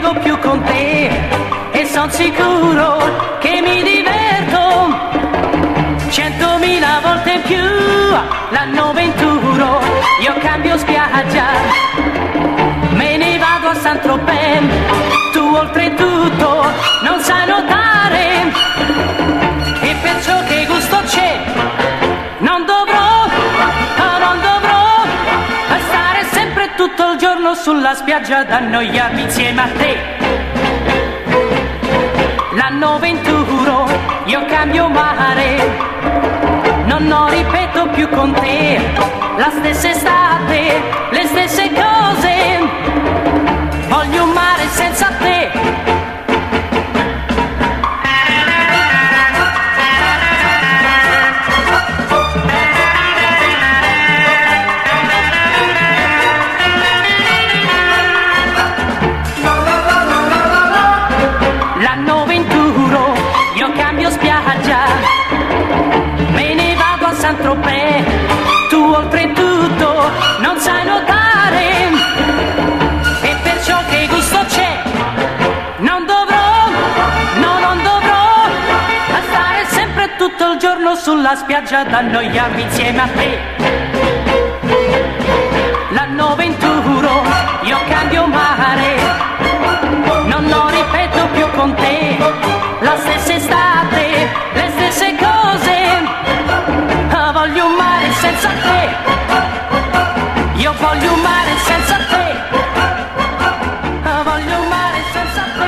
ripeto più con te e son sicuro che mi diverto 100.000 volte in più l'anno 21 io cambio spiaggia me ne vado a Saint-Tropez tu oltretutto non sai nuotare e perciò che gusto c'è non dovrò stare sempre tutto il giorno sulla spiaggia ad annoiarmi insieme a te l'anno 21 io cambio mare non ripeto più con te la stessa estate, le stesse cose voglio un mare senza te l'anno 21 io cambio spiaggia me ne vado a Saint-Tropez tu oltretutto non sai nuotare e perciò che gusto c'è non dovrò stare sempre tutto il giorno sulla spiaggia ad annoiarmi insieme a te l'anno 21 io cambio mare non ripeto più con te la stessa estate, le stesse cose voglio un mare senza te io voglio un mare senza te voglio un mare senza te